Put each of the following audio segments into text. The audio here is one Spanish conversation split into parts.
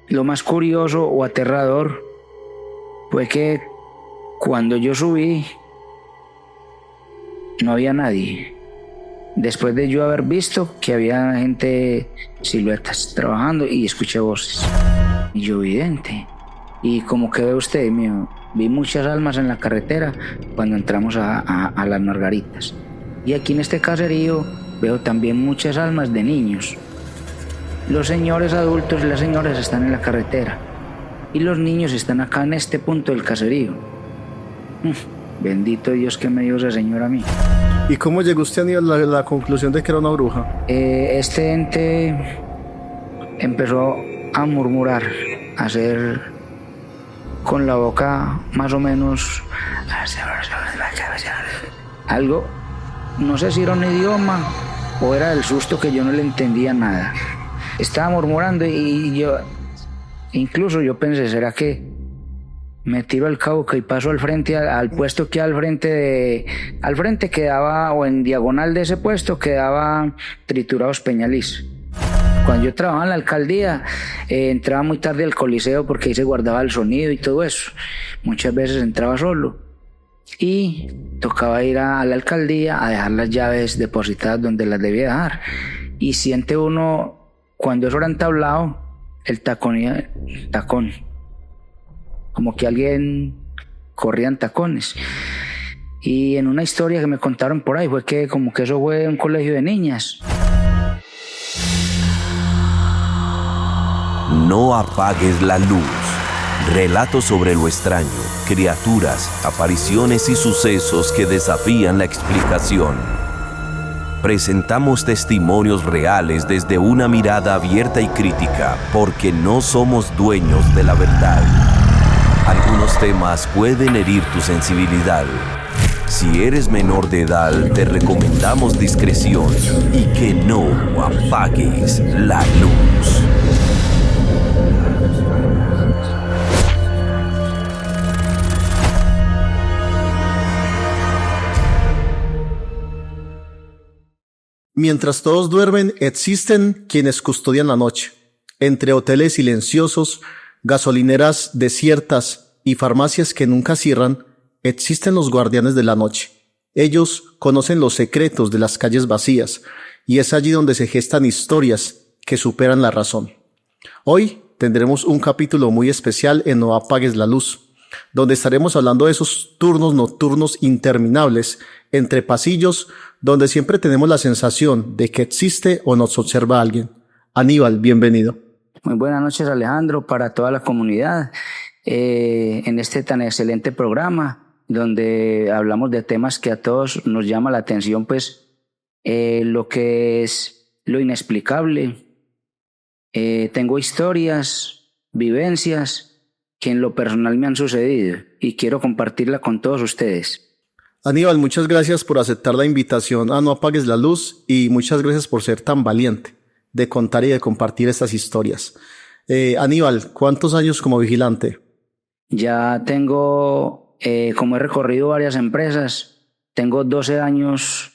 Lo más curioso o aterrador fue que cuando yo subí no había nadie. Después de yo haber visto que había gente, siluetas trabajando, y escuché voces. Y yo vidente. Y como que ve usted, mío, vi muchas almas en la carretera cuando entramos a Las Margaritas. Y aquí en este caserío veo también muchas almas de niños. Los señores adultos y las señoras están en la carretera y los niños están acá en este punto del caserío. Bendito Dios que me dio ese señor a mí. ¿Y cómo llegó usted, Aníbal, a la conclusión de que era una bruja? Este ente empezó a murmurar, a hacer con la boca más o menos algo, no sé si era un idioma o era del susto que yo no le entendía nada. Estaba murmurando y yo, incluso yo pensé, ¿será que me tiro al Cauca y paso al frente, al puesto que al frente quedaba, o en diagonal de ese puesto quedaba Triturados Peñaliz? Cuando yo trabajaba en la alcaldía, entraba muy tarde al Coliseo porque ahí se guardaba el sonido y todo eso. Muchas veces entraba solo y tocaba ir a la alcaldía a dejar las llaves depositadas donde las debía dejar. Y siente uno, cuando eso era entablado, el tacón, como que alguien corría en tacones. Y en una historia que me contaron por ahí fue que como que eso fue un colegio de niñas. No apagues la luz. Relatos sobre lo extraño, criaturas, apariciones y sucesos que desafían la explicación. Presentamos testimonios reales desde una mirada abierta y crítica, porque no somos dueños de la verdad. Algunos temas pueden herir tu sensibilidad. Si eres menor de edad, te recomendamos discreción y que no apagues la luz. Mientras todos duermen, existen quienes custodian la noche. Entre hoteles silenciosos, gasolineras desiertas y farmacias que nunca cierran, existen los guardianes de la noche. Ellos conocen los secretos de las calles vacías, y es allí donde se gestan historias que superan la razón. Hoy tendremos un capítulo muy especial en No Apagues la Luz, donde estaremos hablando de esos turnos nocturnos interminables entre pasillos, donde siempre tenemos la sensación de que existe o nos observa alguien. Aníbal, bienvenido. Muy buenas noches, Alejandro, para toda la comunidad, en este tan excelente programa, donde hablamos de temas que a todos nos llama la atención, pues lo que es lo inexplicable. Tengo historias, vivencias que en lo personal me han sucedido y quiero compartirla con todos ustedes. Aníbal, muchas gracias por aceptar la invitación a No Apagues la Luz y muchas gracias por ser tan valiente de contar y de compartir estas historias. Aníbal, ¿cuántos años como vigilante? Ya tengo, como he recorrido varias empresas, tengo 12 años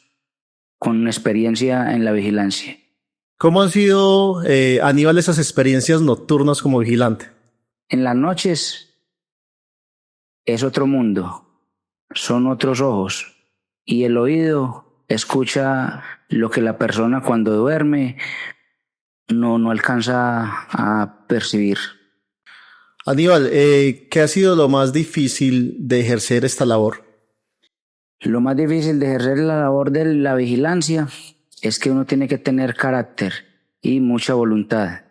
con experiencia en la vigilancia. ¿Cómo han sido, Aníbal, esas experiencias nocturnas como vigilante? En las noches es otro mundo, son otros ojos, y el oído escucha lo que la persona cuando duerme no alcanza a percibir. Aníbal, ¿qué ha sido lo más difícil de ejercer esta labor? Lo más difícil de ejercer la labor de la vigilancia es que uno tiene que tener carácter y mucha voluntad,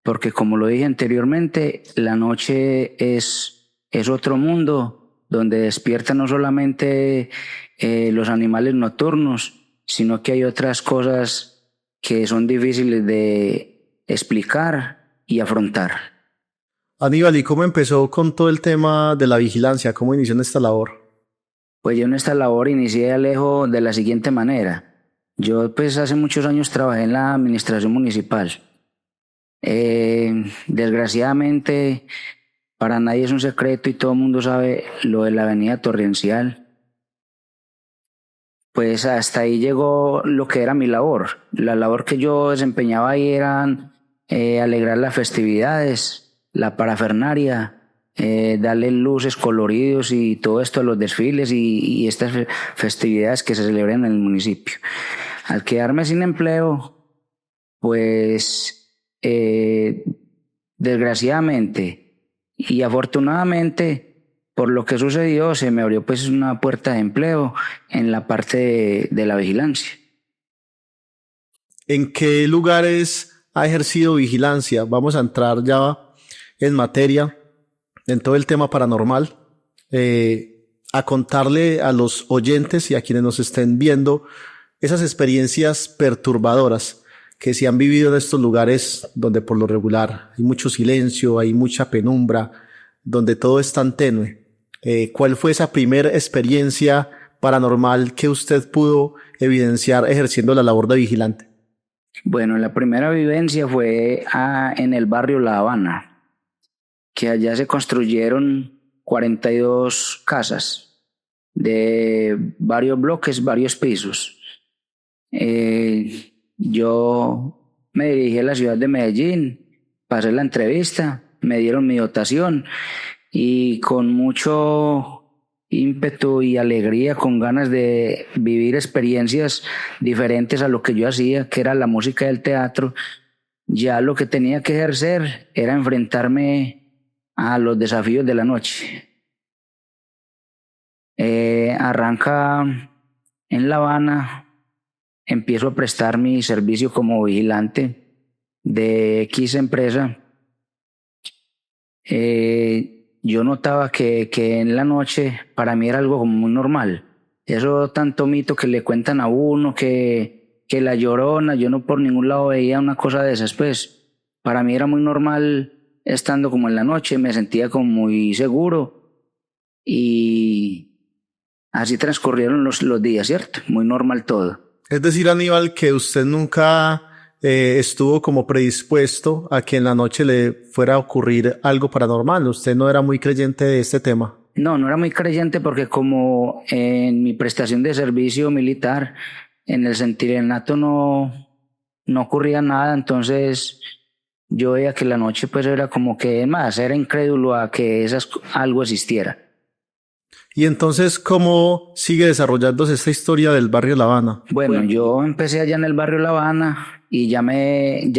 porque como lo dije anteriormente, la noche es otro mundo donde despiertan no solamente los animales nocturnos, sino que hay otras cosas que son difíciles de explicar y afrontar. Aníbal, ¿y cómo empezó con todo el tema de la vigilancia? ¿Cómo inició en esta labor? Pues yo en esta labor inicié, Alejo, de la siguiente manera. Yo pues hace muchos años trabajé en la administración municipal. Desgraciadamente, para nadie es un secreto y todo el mundo sabe lo de la avenida Torrencial. Pues hasta ahí llegó lo que era mi labor. La labor que yo desempeñaba ahí era alegrar las festividades, la parafernaria, darle luces, coloridos y todo esto a los desfiles y estas festividades que se celebran en el municipio. Al quedarme sin empleo, pues desgraciadamente y afortunadamente, por lo que sucedió, se me abrió pues una puerta de empleo en la parte de la vigilancia. ¿En qué lugares ha ejercido vigilancia? Vamos a entrar ya en materia, en todo el tema paranormal, a contarle a los oyentes y a quienes nos estén viendo esas experiencias perturbadoras que se han vivido en estos lugares donde por lo regular hay mucho silencio, hay mucha penumbra, donde todo es tan tenue. ¿Cuál fue esa primera experiencia paranormal que usted pudo evidenciar ejerciendo la labor de vigilante? Bueno, la primera vivencia fue en el barrio La Habana, que allá se construyeron 42 casas de varios bloques, varios pisos. Yo me dirigí a la ciudad de Medellín, pasé la entrevista, me dieron mi dotación y con mucho ímpetu y alegría, con ganas de vivir experiencias diferentes a lo que yo hacía, que era la música y el teatro, ya lo que tenía que ejercer era enfrentarme a los desafíos de la noche. Arranca en La Habana, empiezo a prestar mi servicio como vigilante de X empresa. Yo notaba que en la noche para mí era algo como muy normal. Eso tanto mito que le cuentan a uno, que la Llorona, yo no por ningún lado veía una cosa de esas, pues para mí era muy normal estando como en la noche, me sentía como muy seguro y así transcurrieron los días, ¿cierto? Muy normal todo. Es decir, Aníbal, que usted nunca estuvo como predispuesto a que en la noche le fuera a ocurrir algo paranormal. Usted no era muy creyente de este tema. No era muy creyente porque como en mi prestación de servicio militar, en el Centinelato no ocurría nada, entonces yo veía que la noche pues era como que más, era incrédulo a que algo existiera. Y entonces, ¿cómo sigue desarrollándose esta historia del barrio La Habana? Bueno, yo empecé allá en el barrio La Habana y ya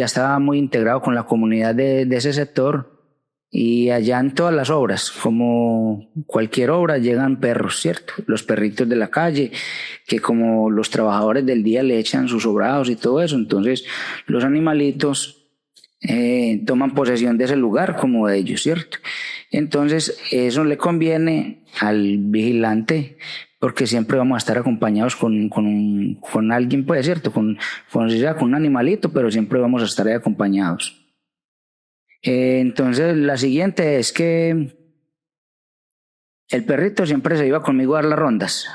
estaba muy integrado con la comunidad de ese sector. Y allá en todas las obras, como cualquier obra, llegan perros, ¿cierto? Los perritos de la calle, que como los trabajadores del día le echan sus sobrados y todo eso, entonces los animalitos toman posesión de ese lugar como de ellos, ¿cierto? Entonces eso le conviene al vigilante porque siempre vamos a estar acompañados con alguien, pues, ¿cierto? Con un animalito, pero siempre vamos a estar ahí acompañados. Entonces la siguiente es que el perrito siempre se iba conmigo a dar las rondas.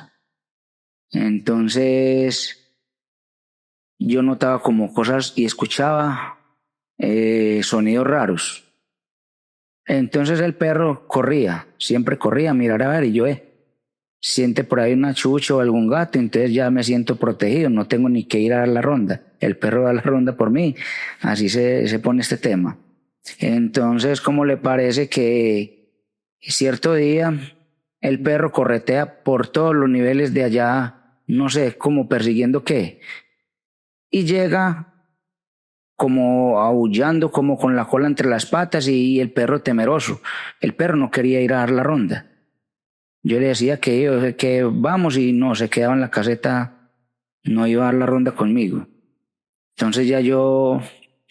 Entonces yo notaba como cosas y escuchaba sonidos raros. Entonces el perro siempre corría a mirar a ver y yo siente por ahí una chucha o algún gato, entonces ya me siento protegido, no tengo ni que ir a dar la ronda. El perro da la ronda por mí, así se pone este tema. Entonces, ¿cómo le parece que cierto día el perro corretea por todos los niveles de allá, no sé, como persiguiendo qué? Y llega como aullando, como con la cola entre las patas y el perro temeroso. El perro no quería ir a dar la ronda. Yo le decía que vamos y no, se quedaba en la caseta, no iba a dar la ronda conmigo. Entonces ya yo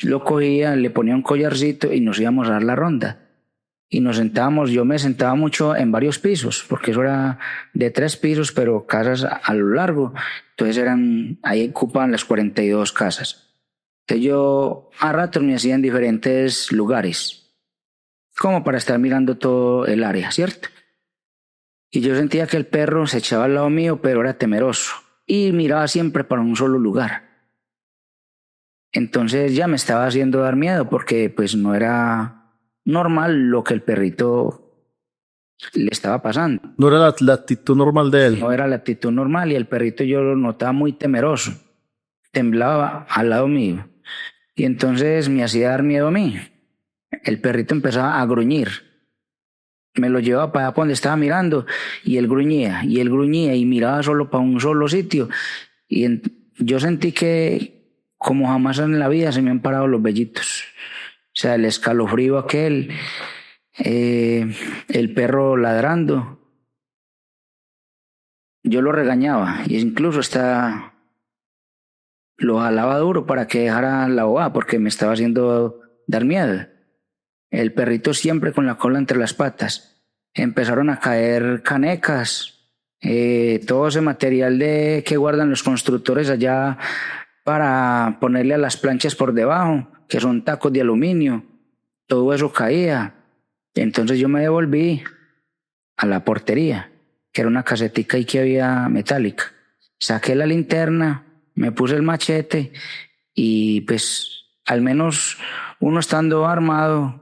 lo cogía, le ponía un collarcito y nos íbamos a dar la ronda. Y nos sentábamos, yo me sentaba mucho en varios pisos, porque eso era de 3 pisos, pero casas a lo largo. Entonces ahí ocupaban las 42 casas. Entonces yo a ratos me hacía en diferentes lugares, como para estar mirando todo el área, ¿cierto? Y yo sentía que el perro se echaba al lado mío, pero era temeroso y miraba siempre para un solo lugar. Entonces ya me estaba haciendo dar miedo porque pues no era normal lo que el perrito le estaba pasando. No era la actitud normal de él. No era la actitud normal y el perrito yo lo notaba muy temeroso. Temblaba al lado mío y entonces me hacía dar miedo a mí. el perrito empezaba a gruñir. Me lo llevaba para allá donde estaba mirando y él gruñía y miraba solo para un solo sitio. Y yo sentí que como jamás en la vida se me han parado los vellitos. O sea, el escalofrío aquel, el perro ladrando. Yo lo regañaba y incluso lo jalaba duro para que dejara la bobada porque me estaba haciendo dar miedo. El perrito siempre con la cola entre las patas. Empezaron a caer canecas, todo ese material que guardan los constructores allá para ponerle a las planchas por debajo, que son tacos de aluminio. Todo eso caía. Entonces yo me devolví a la portería, que era una casetica ahí que había metálica. Saqué la linterna, me puse el machete y pues al menos uno estando armado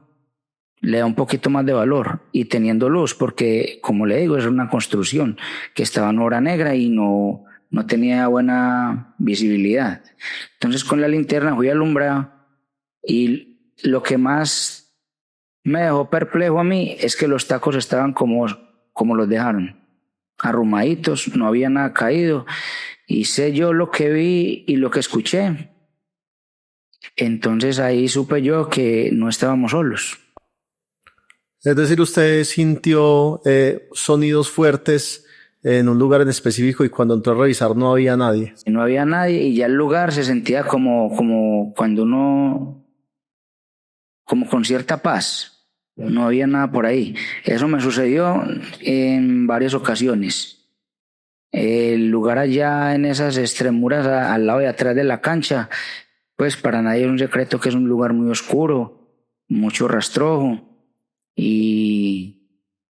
le da un poquito más de valor y teniendo luz, porque como le digo, es una construcción que estaba en hora negra y no tenía buena visibilidad. Entonces con la linterna fui alumbrado y lo que más me dejó perplejo a mí es que los tacos estaban como los dejaron, arrumaditos, no había nada caído y sé yo lo que vi y lo que escuché. Entonces ahí supe yo que no estábamos solos. Es decir, usted sintió sonidos fuertes en un lugar en específico y cuando entró a revisar no había nadie. No había nadie y ya el lugar se sentía como cuando uno, como con cierta paz. No había nada por ahí. Eso me sucedió en varias ocasiones. El lugar allá en esas extremuras al lado de atrás de la cancha, pues para nadie es un secreto que es un lugar muy oscuro, mucho rastrojo. Y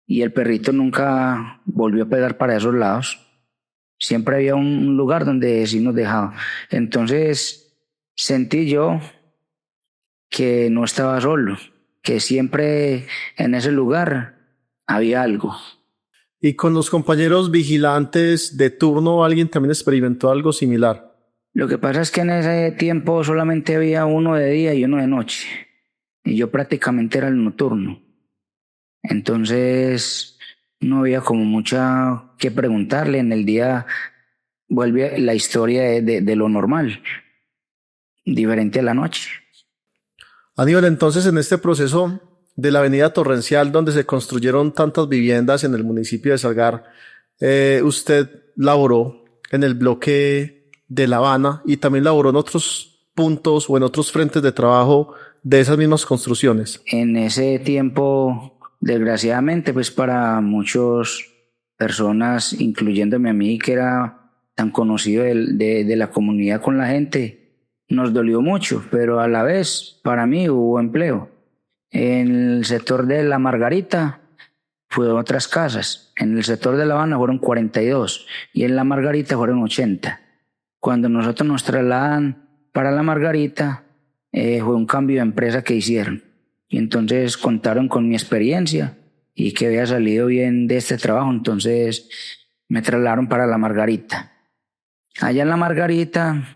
el perrito nunca volvió a pegar para esos lados. Siempre había un lugar donde sí nos dejaba. Entonces sentí yo que no estaba solo, que siempre en ese lugar había algo. ¿Y con los compañeros vigilantes de turno alguien también experimentó algo similar? Lo que pasa es que en ese tiempo solamente había uno de día y uno de noche. Y yo prácticamente era el nocturno. Entonces no había como mucha que preguntarle. En el día vuelve la historia de lo normal, diferente a la noche. Aníbal, entonces en este proceso de la avenida Torrencial, donde se construyeron tantas viviendas en el municipio de Salgar, usted laboró en el bloque de La Habana y también laboró en otros puntos o en otros frentes de trabajo de esas mismas construcciones. En ese tiempo, desgraciadamente, pues para muchas personas, incluyéndome a mí, que era tan conocido de la comunidad con la gente, nos dolió mucho, pero a la vez para mí hubo empleo. En el sector de La Margarita fueron otras casas. En el sector de La Habana fueron 42 y en La Margarita fueron 80. Cuando nosotros nos trasladan para La Margarita, fue un cambio de empresa que hicieron. Y entonces contaron con mi experiencia y que había salido bien de este trabajo. Entonces me trasladaron para La Margarita. Allá en La Margarita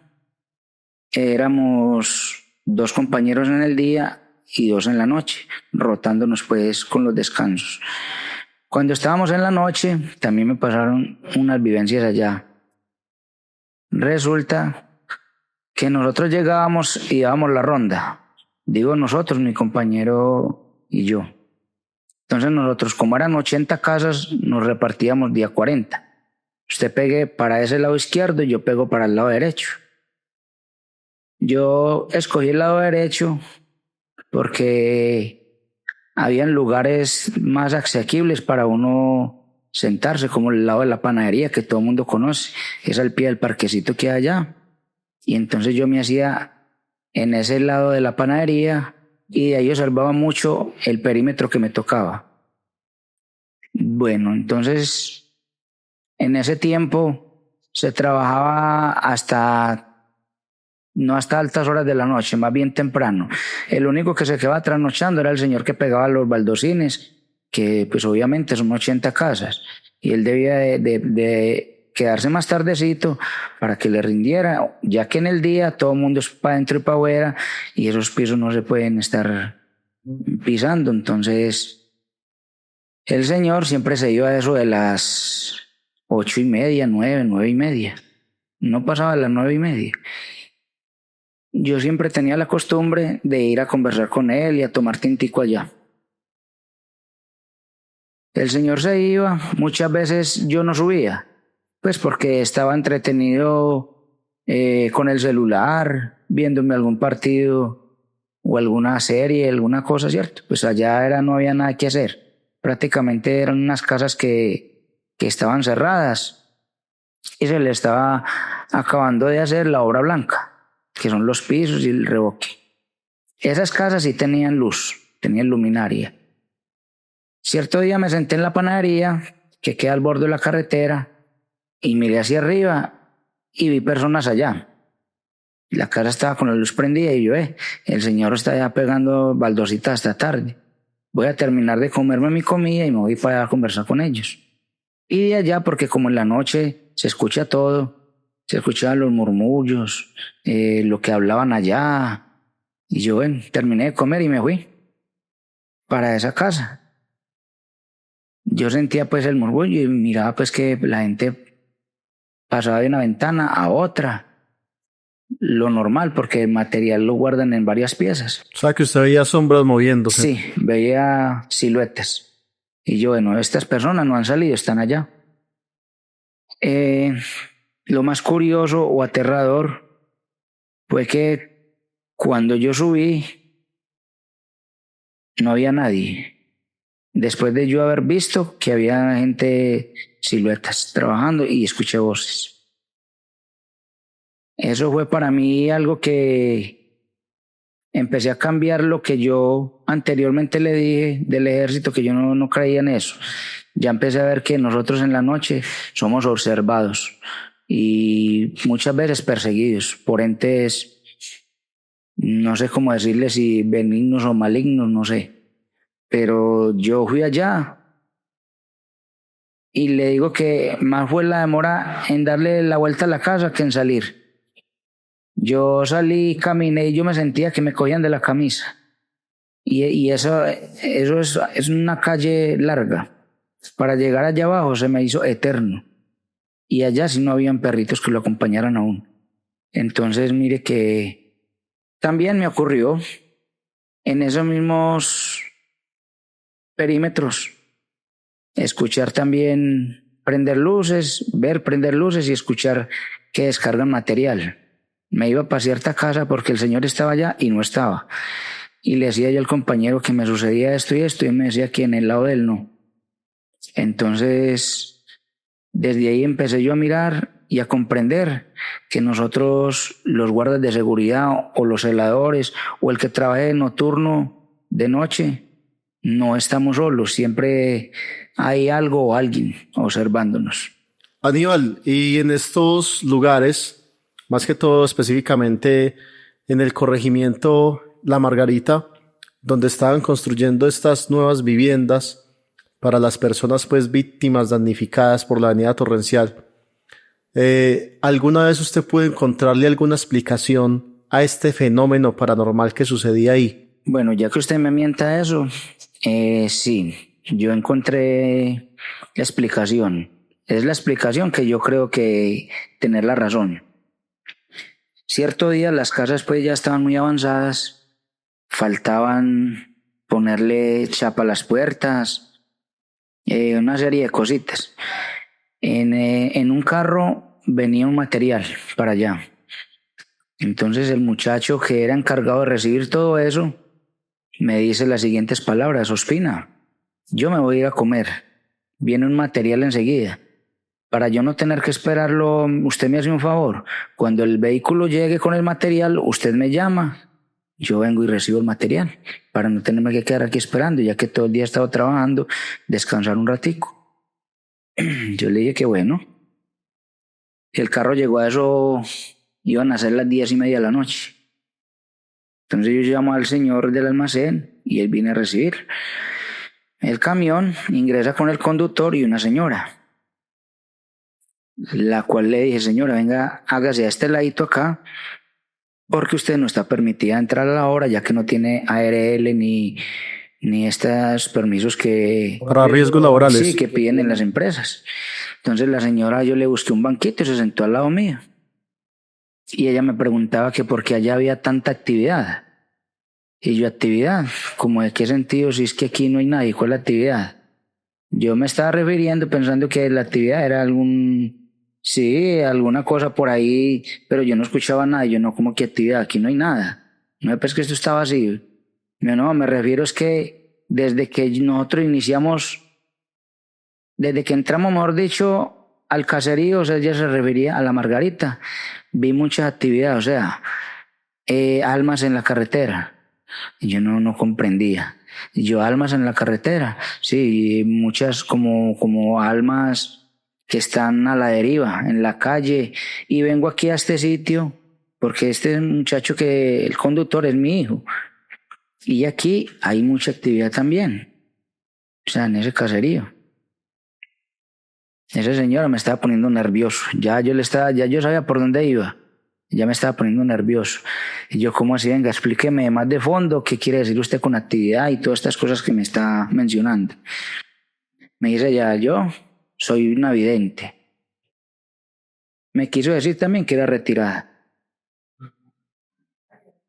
éramos 2 compañeros en el día y 2 en la noche, rotándonos pues con los descansos. Cuando estábamos en la noche, también me pasaron unas vivencias allá. Resulta que nosotros llegábamos y dábamos la ronda. Digo nosotros, mi compañero y yo. Entonces nosotros, como eran 80 casas, nos repartíamos día 40. Usted pegue para ese lado izquierdo y yo pego para el lado derecho. Yo escogí el lado derecho porque habían lugares más asequibles para uno sentarse, como el lado de la panadería que todo el mundo conoce, es al pie del parquecito que hay allá. Y entonces yo me hacía en ese lado de la panadería y de ahí observaba mucho el perímetro que me tocaba. Bueno, entonces en ese tiempo se trabajaba no hasta altas horas de la noche, más bien temprano. El único que se quedaba trasnochando era el señor que pegaba los baldosines, que pues obviamente son 80 casas, y él debía de quedarse más tardecito para que le rindiera, ya que en el día todo el mundo es para adentro y para afuera, y esos pisos no se pueden estar pisando. Entonces el señor siempre se iba a eso de las 8:30, 9:30. No pasaba de las 9:30. Yo siempre tenía la costumbre de ir a conversar con él y a tomar tintico allá. El señor se iba, muchas veces yo no subía, pues porque estaba entretenido con el celular, viéndome algún partido o alguna serie, alguna cosa, ¿cierto? Pues allá no había nada que hacer. Prácticamente eran unas casas que estaban cerradas y se le estaba acabando de hacer la obra blanca, que son los pisos y el revoque. Esas casas sí tenían luz, tenían luminaria. Cierto día me senté en la panadería que queda al borde de la carretera y miré hacia arriba y vi personas allá. La casa estaba con la luz prendida y yo, el señor está ya pegando baldositas hasta tarde. Voy a terminar de comerme mi comida y me voy para allá a conversar con ellos. Y de allá, porque como en la noche se escucha todo, se escuchaban los murmullos, lo que hablaban allá. Y yo, terminé de comer y me fui para esa casa. Yo sentía pues el murmullo y miraba pues que la gente pasaba de una ventana a otra. Lo normal, porque el material lo guardan en varias piezas. O sea, que usted veía sombras moviéndose. Sí, veía siluetas. Y yo, estas personas no han salido, están allá. Lo más curioso o aterrador fue que cuando yo subí no había nadie. Después de yo haber visto que había gente, siluetas trabajando, y escuché voces. Eso fue para mí algo que empecé a cambiar lo que yo anteriormente le dije del ejército, que yo no creía en eso. Ya empecé a ver que nosotros en la noche somos observados y muchas veces perseguidos por entes, no sé cómo decirles, si benignos o malignos, no sé. Pero yo fui allá y le digo que más fue la demora en darle la vuelta a la casa que en salir. Yo salí, caminé y yo me sentía que me cogían de la camisa. Y eso es una calle larga. Para llegar allá abajo se me hizo eterno. Y allá sí no habían perritos que lo acompañaran aún. Entonces mire que también me ocurrió en esos mismos perímetros escuchar también prender luces, ver prender luces y escuchar que descargan material. Me iba para cierta casa porque el señor estaba allá y no estaba. Y le decía yo al compañero que me sucedía esto y esto, y me decía que en el lado de él no. Entonces, desde ahí empecé yo a mirar y a comprender que nosotros, los guardas de seguridad o los celadores o el que trabaje de nocturno, de noche, no estamos solos. Siempre hay algo o alguien observándonos. Aníbal, y en estos lugares, más que todo específicamente en el corregimiento La Margarita, donde estaban construyendo estas nuevas viviendas para las personas pues víctimas damnificadas por la avenida torrencial, ¿alguna vez usted pudo encontrarle alguna explicación a este fenómeno paranormal que sucedía ahí? Bueno, ya que usted me mienta eso, sí, yo encontré la explicación. Es la explicación que yo creo que tener la razón. Cierto día las casas pues ya estaban muy avanzadas, faltaban ponerle chapa a las puertas, una serie de cositas. En un carro venía un material para allá. Entonces el muchacho que era encargado de recibir todo eso me dice las siguientes palabras: Ospina, yo me voy a ir a comer, viene un material enseguida. Para yo no tener que esperarlo, usted me hace un favor. Cuando el vehículo llegue con el material, usted me llama, yo vengo y recibo el material, para no tenerme que quedar aquí esperando, ya que todo el día he estado trabajando, descansar un ratico. Yo le dije que bueno. El carro llegó a eso, iban a ser las 10:30 de la noche. Entonces yo llamo al señor del almacén y él viene a recibir. El camión ingresa con el conductor y una señora, la cual le dije: señora, venga, hágase a este ladito acá, porque usted no está permitida entrar a la obra ya que no tiene ARL ni estos permisos que... Para riesgos laborales. Sí, que piden en las empresas. Entonces la señora, yo le busqué un banquito y se sentó al lado mío. Y ella me preguntaba que por qué allá había tanta actividad. Y yo, ¿actividad? ¿Cómo de qué sentido? Si es que aquí no hay nadie, ¿cuál es la actividad? Yo me estaba refiriendo pensando que la actividad era alguna cosa por ahí, pero yo no escuchaba nada. Yo no, como que actividad, aquí no hay nada. No, pues que esto está vacío. No, me refiero es que desde que nosotros iniciamos, desde que entramos, mejor dicho, al caserío, o sea, ella se refería a la Margarita, vi muchas actividades, o sea, almas en la carretera. Y yo no comprendía. Yo, almas en la carretera, sí, muchas como almas que están a la deriva, en la calle, y vengo aquí a este sitio, porque este muchacho que el conductor es mi hijo. Y aquí hay mucha actividad también, o sea, en ese caserío. Ese señor me estaba poniendo nervioso, ya yo sabía por dónde iba, ya me estaba poniendo nervioso. Y yo, ¿cómo así? Venga, explíqueme más de fondo, ¿qué quiere decir usted con actividad y todas estas cosas que me está mencionando? Me dice ya, yo soy una vidente. Me quiso decir también que era retirada.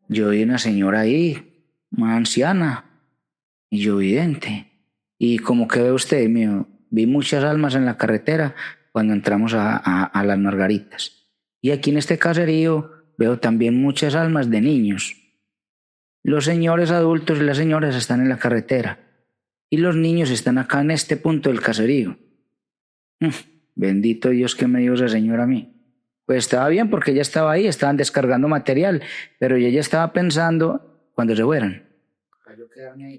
Yo vi una señora ahí, una anciana, y yo vidente. Y como que ve usted, mío, vi muchas almas en la carretera cuando entramos a las Margaritas. Y aquí en este caserío veo también muchas almas de niños. Los señores adultos y las señoras están en la carretera. Y los niños están acá en este punto del caserío. Bendito Dios que me dio esa señora a mí. Pues estaba bien porque ella estaba ahí, estaban descargando material, pero ella estaba pensando cuando se fueran.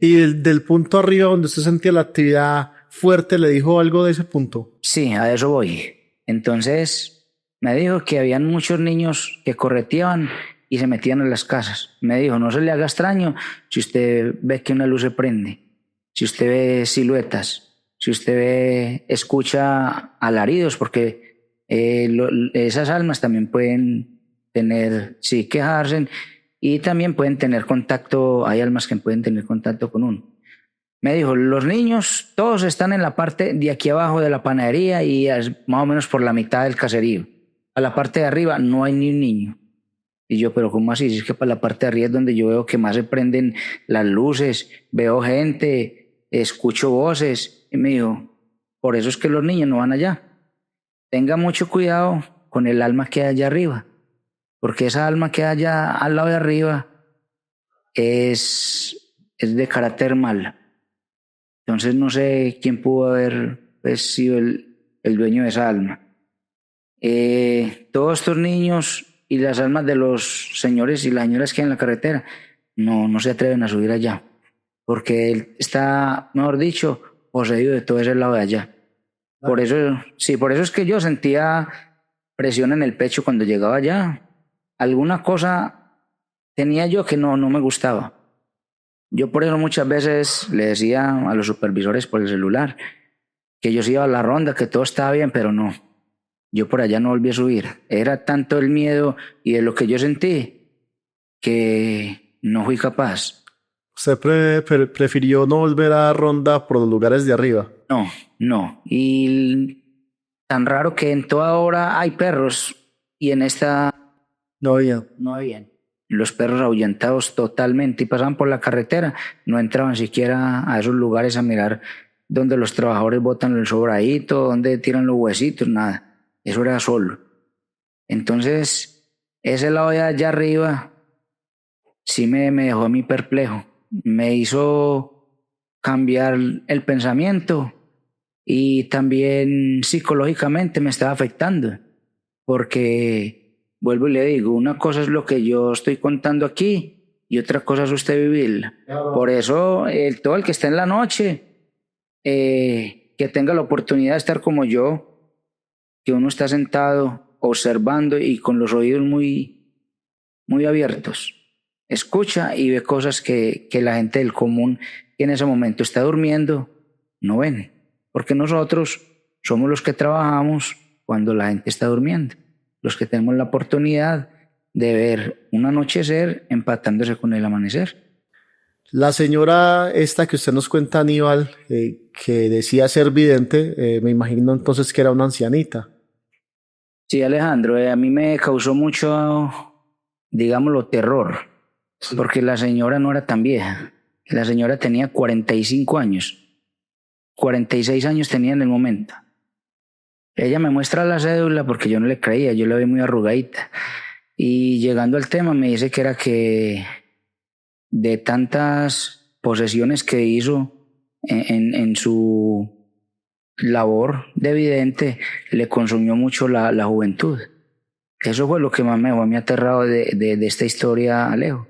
Y del punto arriba donde usted sentía la actividad fuerte, ¿le dijo algo de ese punto? Sí, a eso voy. Entonces me dijo que habían muchos niños que correteaban y se metían en las casas. Me dijo, no se le haga extraño si usted ve que una luz se prende, si usted ve siluetas, si usted escucha alaridos, porque esas almas también pueden tener, sí, quejarse, y también pueden tener contacto, hay almas que pueden tener contacto con uno. Me dijo, los niños todos están en la parte de aquí abajo de la panadería y más o menos por la mitad del caserío. A la parte de arriba no hay ni un niño. Y yo, pero ¿cómo así? Si es que para la parte de arriba es donde yo veo que más se prenden las luces, veo gente, escucho voces. Y me dijo, por eso es que los niños no van allá. Tenga mucho cuidado con el alma que hay allá arriba, porque esa alma que hay allá al lado de arriba es de carácter mal. Entonces no sé quién pudo haber sido el dueño de esa alma. Todos estos niños y las almas de los señores y las señoras que hay en la carretera no se atreven a subir allá, porque él está, mejor dicho, poseído de todo ese lado de allá. Por eso es que yo sentía presión en el pecho cuando llegaba allá. Alguna cosa tenía yo que no me gustaba. Yo por eso muchas veces le decía a los supervisores por el celular que yo sí iba a la ronda, que todo estaba bien, pero no. Yo por allá no volví a subir. Era tanto el miedo y de lo que yo sentí que no fui capaz. ¿Usted prefirió no volver a dar ronda por los lugares de arriba? No. Y tan raro que en toda hora hay perros y en esta no había. No habían. Los perros ahuyentados totalmente y pasaban por la carretera, no entraban siquiera a esos lugares a mirar donde los trabajadores botan el sobradito, donde tiran los huesitos, nada. Eso era solo. Entonces, ese lado de allá arriba sí me dejó a mí perplejo. Me hizo cambiar el pensamiento y también psicológicamente me estaba afectando, porque vuelvo y le digo, una cosa es lo que yo estoy contando aquí y otra cosa es usted vivirla. Por eso todo el que está en la noche, que tenga la oportunidad de estar como yo, que uno está sentado observando y con los oídos muy abiertos, escucha y ve cosas que la gente del común que en ese momento está durmiendo no ven, porque nosotros somos los que trabajamos cuando la gente está durmiendo, los que tenemos la oportunidad de ver un anochecer empatándose con el amanecer. La señora esta que usted nos cuenta, Aníbal, que decía ser vidente, me imagino entonces que era una ancianita. Sí, Alejandro, a mí me causó mucho, digámoslo, terror, porque la señora no era tan vieja. La señora tenía 45 años, 46 años tenía en el momento. Ella me muestra la cédula porque yo no le creía, yo la vi muy arrugadita. Y llegando al tema me dice que era que de tantas posesiones que hizo en su labor de vidente, le consumió mucho la juventud. Eso fue lo que más me dejó a mí aterrado de esta historia, Alejo.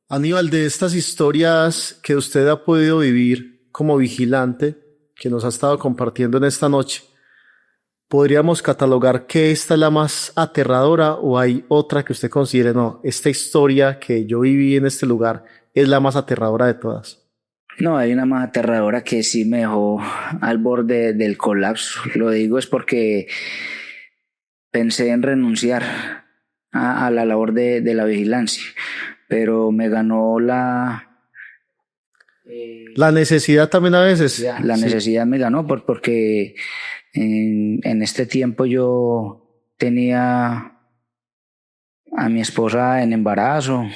Aníbal, de estas historias que usted ha podido vivir como vigilante, que nos ha estado compartiendo en esta noche, ¿podríamos catalogar que esta es la más aterradora o hay otra que usted considere, no, esta historia que yo viví en este lugar es la más aterradora de todas? No, hay una más aterradora que sí me dejó al borde del colapso. Lo digo es porque pensé en renunciar a la labor de la vigilancia, pero me ganó la necesidad también a veces. La necesidad me ganó porque en este tiempo yo tenía a mi esposa en embarazo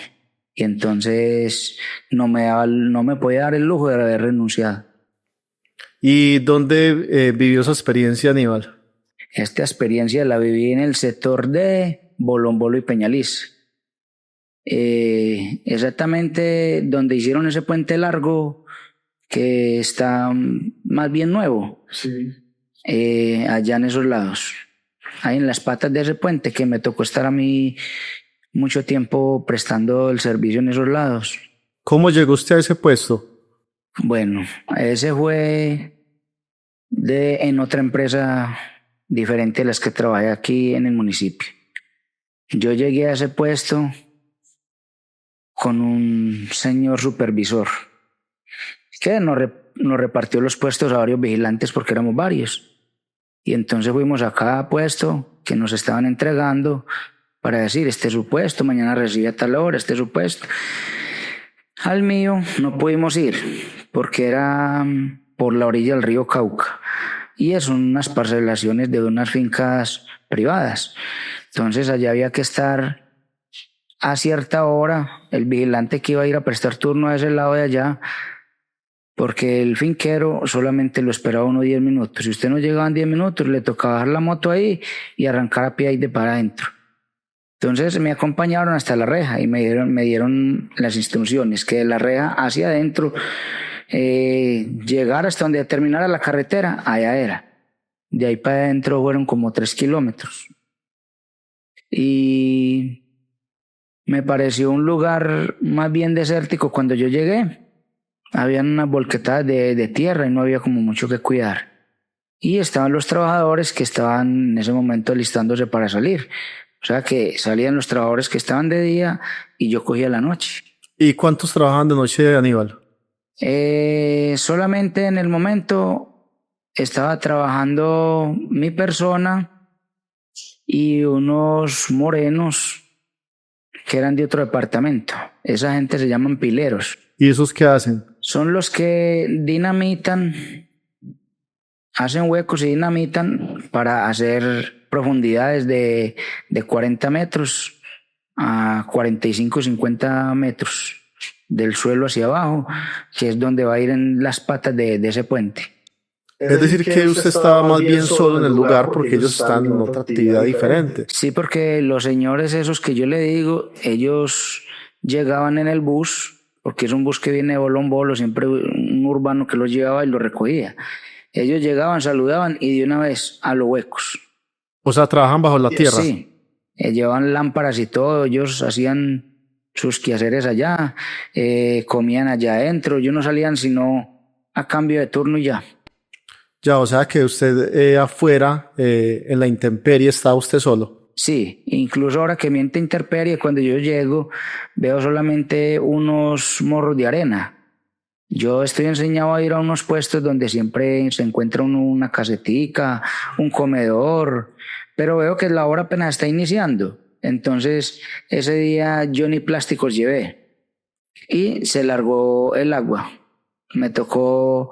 y entonces no me podía dar el lujo de haber renunciado. ¿Y dónde vivió esa experiencia, Aníbal? Esta experiencia la viví en el sector de Bolombolo y Peñaliz. Exactamente donde hicieron ese puente largo que está más bien nuevo. Sí. Allá en esos lados. Ahí en las patas de ese puente que me tocó estar a mí mucho tiempo prestando el servicio en esos lados. ¿Cómo llegó usted a ese puesto? Bueno, ese fue en otra empresa diferente a las que trabajé aquí en el municipio. Yo llegué a ese puesto con un señor supervisor que nos repartió los puestos a varios vigilantes porque éramos varios. Y entonces fuimos a cada puesto que nos estaban entregando para decir, este es su puesto, mañana recibe a tal hora, este es su puesto. Al mío no pudimos ir porque era por la orilla del río Cauca y son unas parcelaciones de unas fincas privadas. Entonces allá había que estar a cierta hora, el vigilante que iba a ir a prestar turno a ese lado de allá, porque el finquero solamente lo esperaba unos 10 minutos. Si usted no llegaba en 10 minutos, le tocaba bajar la moto ahí y arrancar a pie ahí de para adentro. Entonces me acompañaron hasta la reja y me dieron las instrucciones que de la reja hacia adentro, llegar hasta donde terminara la carretera, allá era. De ahí para adentro fueron como 3 kilómetros. Y me pareció un lugar más bien desértico cuando yo llegué. Habían unas volquetadas de tierra y no había como mucho que cuidar. Y estaban los trabajadores que estaban en ese momento alistándose para salir. O sea que salían los trabajadores que estaban de día y yo cogía la noche. ¿Y cuántos trabajaban de noche, Aníbal? Solamente en el momento estaba trabajando mi persona y unos morenos que eran de otro departamento. Esa gente se llaman pileros. ¿Y esos qué hacen? Son los que dinamitan, hacen huecos y dinamitan para hacer profundidades de 40 metros a 45, 50 metros del suelo hacia abajo, que es donde va a ir en las patas de ese puente. Es decir, que usted estaba más bien solo en el lugar porque ellos están en otra actividad diferente. Sí, porque los señores esos que yo le digo, ellos llegaban en el bus, porque es un bus que viene de bolo en bolo, siempre un urbano que los llevaba y los recogía. Ellos llegaban, saludaban y de una vez a los huecos. O sea, trabajan bajo la tierra. Sí, llevaban lámparas y todo, ellos hacían sus quehaceres allá, comían allá adentro, ellos no salían sino a cambio de turno y ya. Ya, o sea que usted afuera, en la intemperie, está usted solo. Sí, incluso ahora que miente intemperie, cuando yo llego, veo solamente unos morros de arena. Yo estoy enseñado a ir a unos puestos donde siempre se encuentra una casetica, un comedor, pero veo que la hora apenas está iniciando. Entonces, ese día yo ni plásticos llevé y se largó el agua. Me tocó,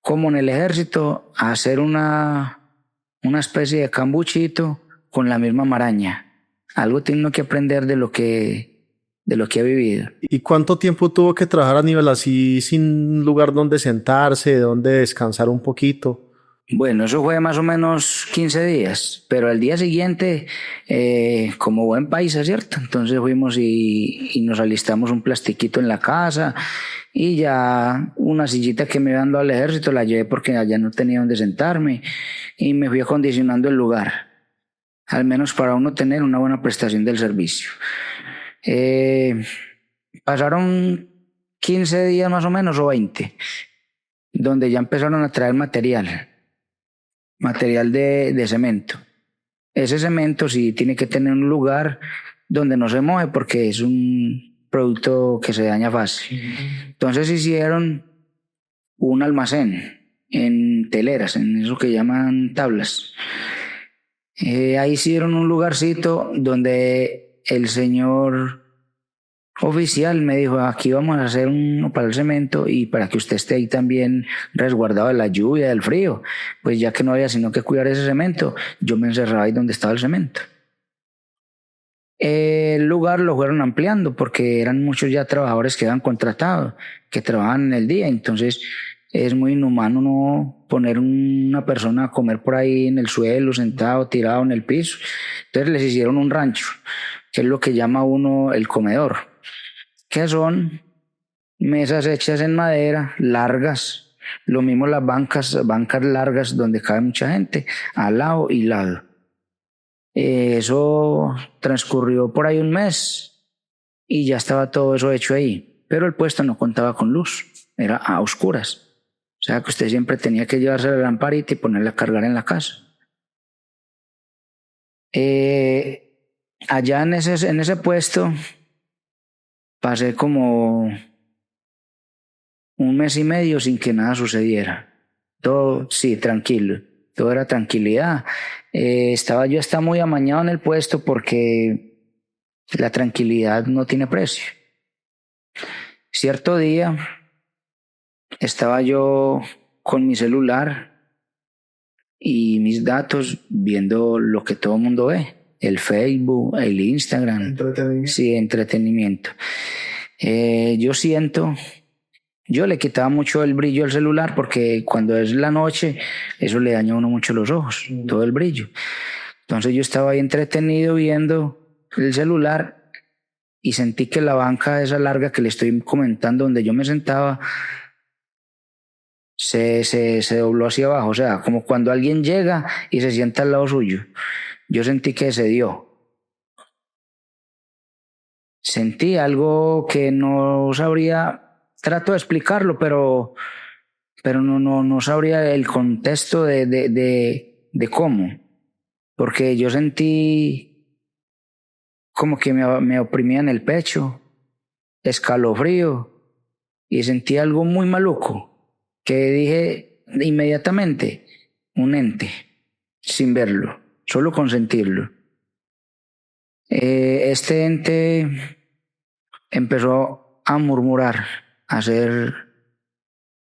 como en el ejército, hacer una especie de cambuchito con la misma maraña. Algo tiene uno que aprender de lo que ha vivido. ¿Y cuánto tiempo tuvo que trabajar Aníbal así sin lugar donde sentarse, donde descansar un poquito? Bueno, eso fue más o menos 15 días, pero al día siguiente, como buen paisa, ¿cierto? Entonces fuimos y nos alistamos un plastiquito en la casa y ya una sillita que me iba dando al ejército la llevé porque allá no tenía donde sentarme y me fui acondicionando el lugar, al menos para uno tener una buena prestación del servicio. Pasaron 15 días más o menos o 20, donde ya empezaron a traer material de cemento. Ese cemento sí tiene que tener un lugar donde no se moje porque es un producto que se daña fácil. Entonces hicieron un almacén en teleras, en eso que llaman tablas. Ahí hicieron un lugarcito donde el señor oficial me dijo: aquí vamos a hacer uno para el cemento y para que usted esté ahí también resguardado de la lluvia, del frío. Pues ya que no había sino que cuidar ese cemento, yo me encerraba ahí donde estaba el cemento. El lugar lo fueron ampliando porque eran muchos ya trabajadores que habían contratado, que trabajaban en el día. Entonces es muy inhumano no poner una persona a comer por ahí en el suelo, sentado, tirado en el piso. Entonces les hicieron un rancho, que es lo que llama uno el comedor, que son mesas hechas en madera, largas, lo mismo las bancas largas donde cabe mucha gente, al lado y lado. Eso transcurrió por ahí un mes y ya estaba todo eso hecho ahí, pero el puesto no contaba con luz, era a oscuras. O sea que usted siempre tenía que llevarse la lamparita y ponerla a cargar en la casa. Allá en ese puesto pasé como un mes y medio sin que nada sucediera. Todo, sí, tranquilo. Todo era tranquilidad. Estaba yo hasta muy amañado en el puesto porque la tranquilidad no tiene precio. Cierto día estaba yo con mi celular y mis datos viendo lo que todo el mundo ve. El Facebook, el Instagram. Entretenimiento. Sí, entretenimiento. Yo le quitaba mucho el brillo al celular porque cuando es la noche eso le daña a uno mucho los ojos, todo el brillo. Entonces yo estaba ahí entretenido viendo el celular y sentí que la banca esa larga que le estoy comentando donde yo me sentaba se dobló hacia abajo, o sea, como cuando alguien llega y se sienta al lado suyo. Yo sentí que se dio. Sentí algo que no sabría, trato de explicarlo, pero no sabría el contexto de cómo, porque yo sentí como que me oprimía en el pecho, escalofrío, y sentí algo muy maluco, que dije inmediatamente: un ente, sin verlo, solo con sentirlo. Este ente empezó a murmurar, a hacer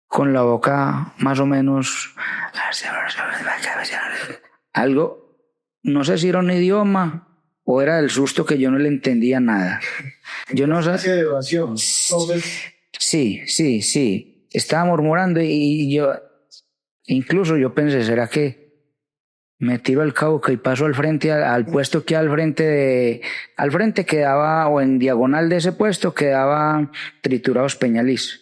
con la boca más o menos algo, no sé si era un idioma o era el susto que yo no le entendía nada. Yo no sé. De evasión. Sí. Estaba murmurando y yo, incluso yo pensé: ¿será que me tiro al Cauca y paso al frente, al puesto que al frente quedaba, o en diagonal de ese puesto quedaba Triturados Peñaliz?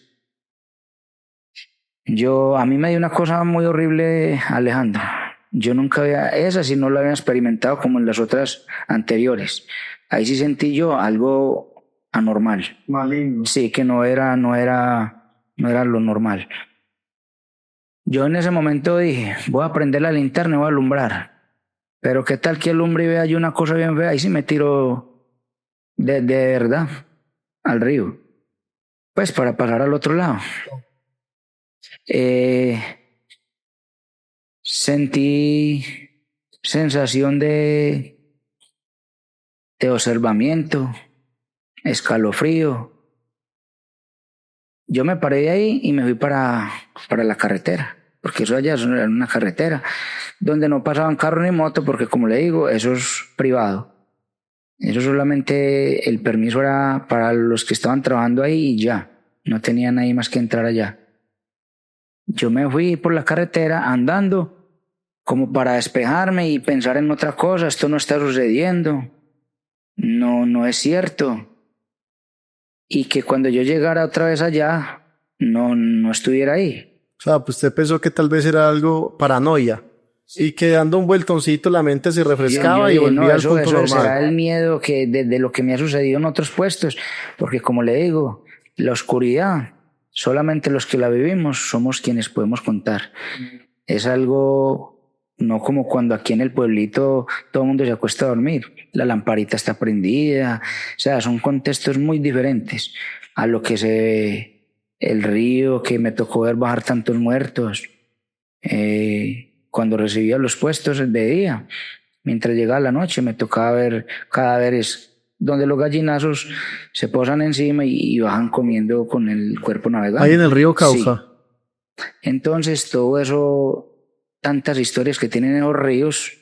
A mí me dio una cosa muy horrible, Alejandro. Yo nunca esa sí no la había experimentado como en las otras anteriores. Ahí sí sentí yo algo anormal. Maligno. Sí, que no era lo normal. Yo en ese momento dije: voy a prender la linterna y voy a alumbrar. Pero qué tal que alumbre y vea yo una cosa bien fea. Ahí sí me tiro de verdad al río, pues para pasar al otro lado. Sentí sensación de de observamiento, escalofrío. Yo me paré de ahí y me fui para la carretera, porque eso allá era una carretera donde no pasaban carro ni moto, porque como le digo, eso es privado. Eso solamente el permiso era para los que estaban trabajando ahí y ya, no tenía nadie más que entrar allá. Yo me fui por la carretera andando como para despejarme y pensar en otra cosa. Esto no está sucediendo, no es cierto. Y que cuando yo llegara otra vez allá, no estuviera ahí. O sea, pues usted pensó que tal vez era algo paranoia. Y que dando un vueltoncito la mente se refrescaba y volvía al punto normal. Será el miedo que de lo que me ha sucedido en otros puestos. Porque como le digo, la oscuridad, solamente los que la vivimos somos quienes podemos contar. Es algo... No como cuando aquí en el pueblito todo el mundo se acuesta a dormir. La lamparita está prendida. O sea, son contextos muy diferentes a lo que se ve el río, que me tocó ver bajar tantos muertos. Cuando recibía los puestos de día, mientras llegaba la noche, me tocaba ver cadáveres donde los gallinazos se posan encima y bajan comiendo con el cuerpo navegando. Ahí en el río Cauca. Sí. Entonces todo eso... Tantas historias que tienen esos ríos,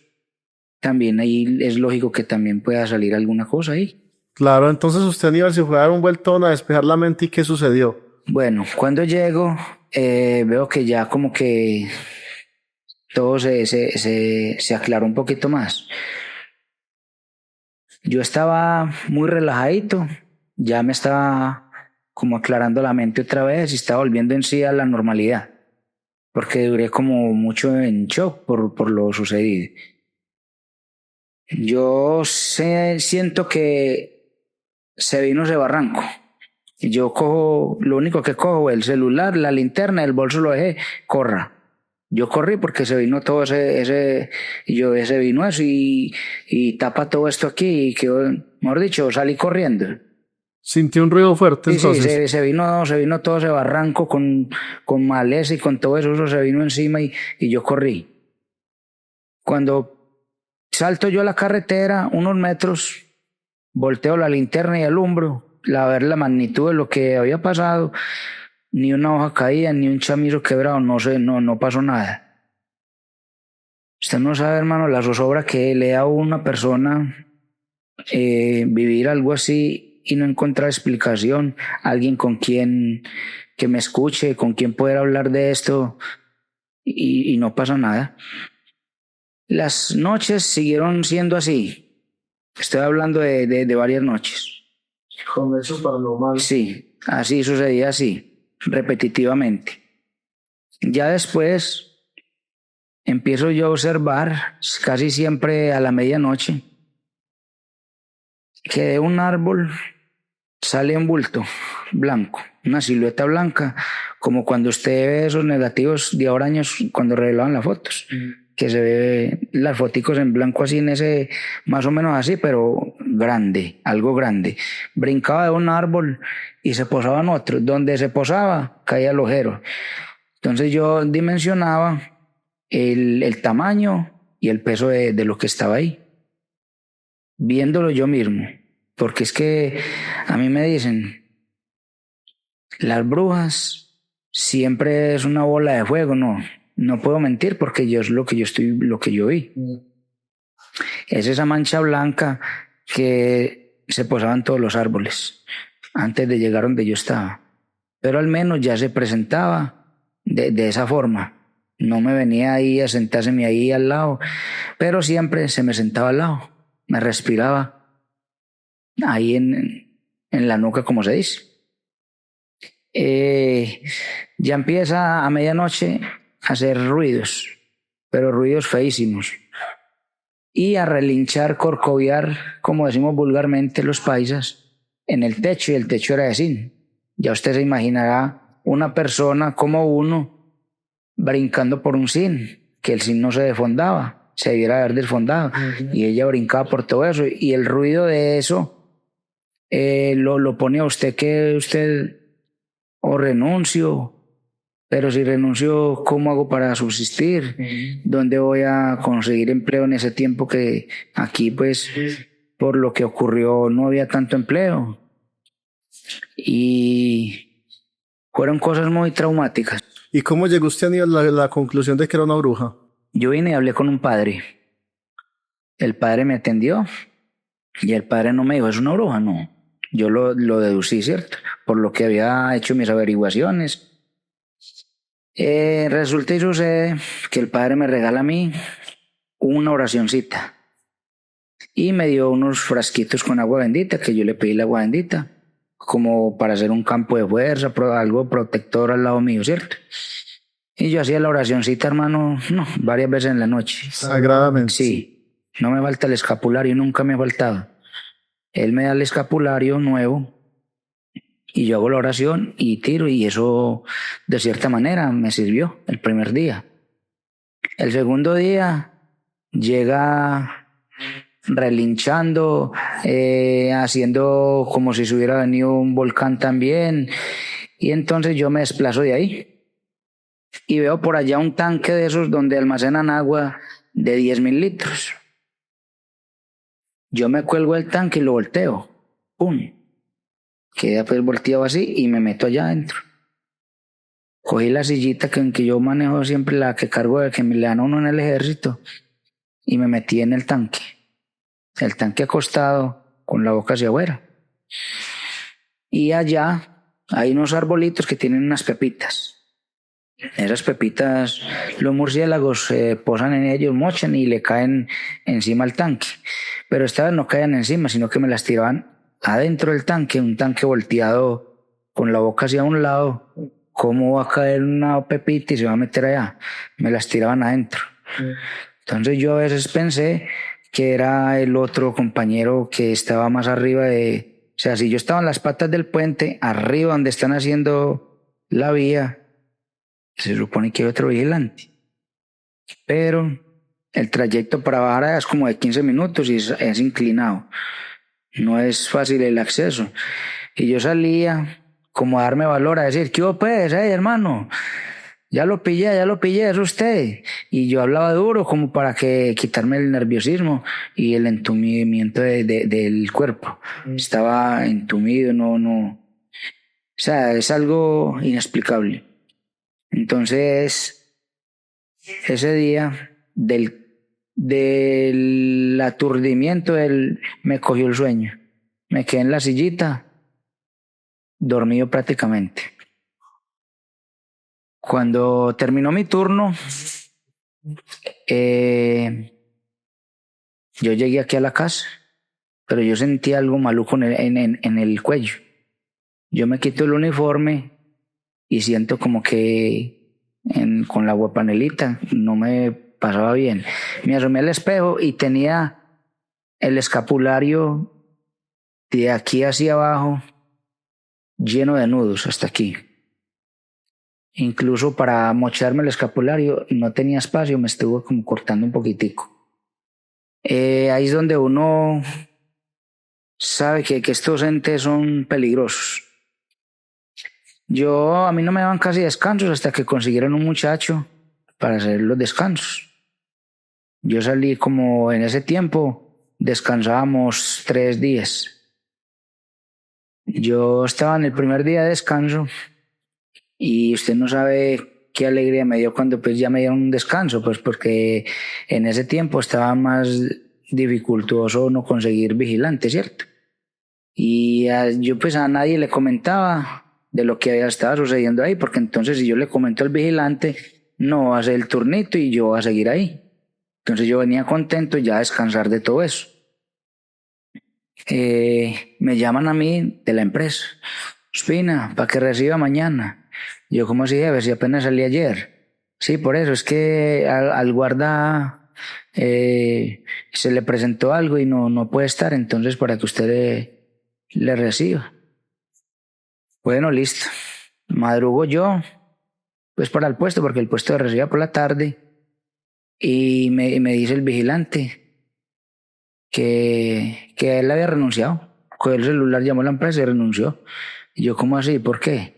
también ahí es lógico que también pueda salir alguna cosa ahí. Claro, entonces usted, Aníbal, se fue a dar un vueltón a despejar la mente. ¿Y qué sucedió? Bueno, cuando llego, veo que ya como que todo se aclaró un poquito más. Yo estaba muy relajadito, ya me estaba como aclarando la mente otra vez y estaba volviendo en sí a la normalidad. Porque duré como mucho en shock por lo sucedido. Yo siento que se vino ese barranco. Y yo cojo, lo único que cojo, el celular, la linterna, el bolso lo dejé, corra. Yo corrí porque se vino todo ese vino eso y tapa todo esto aquí y quedó, mejor dicho, salí corriendo. ¿Sintió un ruido fuerte entonces? Sí, se vino todo ese barranco con maleza y con todo eso se vino encima y yo corrí. Cuando salto yo a la carretera, unos metros, volteo la linterna y alumbro, a ver la magnitud de lo que había pasado. Ni una hoja caída, ni un chamizo quebrado, no sé, no pasó nada. Usted no sabe, hermano, la zozobra que le da a una persona vivir algo así y no encontrar explicación, alguien con quien que me escuche, con quien poder hablar de esto y no pasa nada. Las noches siguieron siendo así. Estoy hablando de varias noches. Con eso paranormal. Sí, así sucedía así, repetitivamente. Ya después empiezo yo a observar, casi siempre a la medianoche, que de un árbol sale un bulto blanco, una silueta blanca, como cuando usted ve esos negativos de ahora años cuando revelaban las fotos, que se ve las foticos en blanco así en ese, más o menos así, pero grande, algo grande. Brincaba de un árbol y se posaba en otro. Donde se posaba, caía el ojero. Entonces yo dimensionaba el tamaño y el peso de lo que estaba ahí, viéndolo yo mismo. Porque es que a mí me dicen, las brujas siempre es una bola de fuego, no puedo mentir porque yo es lo que yo vi. Es esa mancha blanca que se posaba en todos los árboles antes de llegar donde yo estaba. Pero al menos ya se presentaba de esa forma. No me venía ahí a sentárseme ahí al lado, pero siempre se me sentaba al lado, me respiraba ahí en la nuca, como se dice. Ya empieza a medianoche a hacer ruidos, pero ruidos feísimos, y a relinchar, corcoviar, como decimos vulgarmente los paisas, en el techo, y el techo era de zinc. Ya usted se imaginará una persona como uno brincando por un zinc, que el zinc no se desfondaba, se debiera haber desfondado, y ella brincaba por todo eso, y el ruido de eso lo pone a usted que usted o renuncio, pero si renuncio, ¿cómo hago para subsistir? ¿Dónde voy a conseguir empleo en ese tiempo que aquí pues por lo que ocurrió no había tanto empleo y fueron cosas muy traumáticas. ¿Y cómo llegó usted a la conclusión de que era una bruja? Yo vine y hablé con un padre. El padre me atendió y el padre no me dijo, es una bruja, no. Yo lo deducí, ¿cierto? Por lo que había hecho mis averiguaciones. Resulta y sucede que el padre me regala a mí una oracioncita y me dio unos frasquitos con agua bendita, que yo le pedí la agua bendita como para hacer un campo de fuerza, algo protector al lado mío, ¿cierto? Y yo hacía la oracioncita, hermano, no, varias veces en la noche. Sagradamente. Sí, no me falta el escapulario, nunca me ha faltado. Él me da el escapulario nuevo y yo hago la oración y tiro, y eso de cierta manera me sirvió el primer día. El segundo día llega relinchando, haciendo como si se hubiera venido un volcán también, y entonces yo me desplazo de ahí y veo por allá un tanque de esos donde almacenan agua de 10.000 litros. Yo me cuelgo del tanque y lo volteo, ¡pum! Queda pues volteado así y me meto allá adentro. Cogí la sillita que yo manejo siempre, la que cargo, que me le dan a uno en el ejército, y me metí en el tanque acostado con la boca hacia afuera. Y allá hay unos arbolitos que tienen unas pepitas. Esas pepitas, los murciélagos se posan en ellos, mochan y le caen encima al tanque. Pero esta vez no caían encima, sino que me las tiraban adentro del tanque, un tanque volteado con la boca hacia un lado. ¿Cómo va a caer una pepita y se va a meter allá? Me las tiraban adentro. Entonces yo a veces pensé que era el otro compañero que estaba más arriba de... O sea, si yo estaba en las patas del puente, arriba donde están haciendo la vía, se supone que hay otro vigilante. Pero el trayecto para bajar allá es como de 15 minutos y es inclinado. No es fácil el acceso. Y yo salía como a darme valor, a decir, ¿qué hubo pues, hermano? Ya lo pillé, es usted. Y yo hablaba duro como para quitarme el nerviosismo y el entumimiento del cuerpo. Estaba entumido, no. O sea, es algo inexplicable. Entonces, ese día del aturdimiento, me cogió el sueño. Me quedé en la sillita, dormido prácticamente. Cuando terminó mi turno, yo llegué aquí a la casa, pero yo sentí algo maluco en el cuello. Yo me quito el uniforme y siento como que con la guapanelita no me pasaba bien. Me asomé al espejo y tenía el escapulario de aquí hacia abajo lleno de nudos hasta aquí. Incluso para mocharme el escapulario no tenía espacio, me estuvo como cortando un poquitico. Ahí es donde uno sabe que estos entes son peligrosos. A mí no me daban casi descansos hasta que consiguieron un muchacho para hacer los descansos. Yo salí como en ese tiempo, descansábamos 3 días. Yo estaba en el primer día de descanso y usted no sabe qué alegría me dio cuando pues ya me dieron un descanso, pues porque en ese tiempo estaba más dificultoso no conseguir vigilante, ¿cierto? Y yo pues a nadie le comentaba de lo que había estado sucediendo ahí, porque entonces si yo le comento al vigilante, no va a hacer el turnito y yo voy a seguir ahí. Entonces yo venía contento ya a descansar de todo eso. Me llaman a mí de la empresa, Ospina, para que reciba mañana. Yo, ¿cómo así, jefe? Si apenas salí ayer. Sí, por eso, es que al guarda se le presentó algo y no puede estar, entonces para que usted le reciba. Bueno, listo. Madrugo yo, pues para el puesto, porque el puesto de recibía por la tarde, y me dice el vigilante que él había renunciado. Cogió el celular, llamó a la empresa y renunció. Y yo, ¿cómo así? ¿Por qué?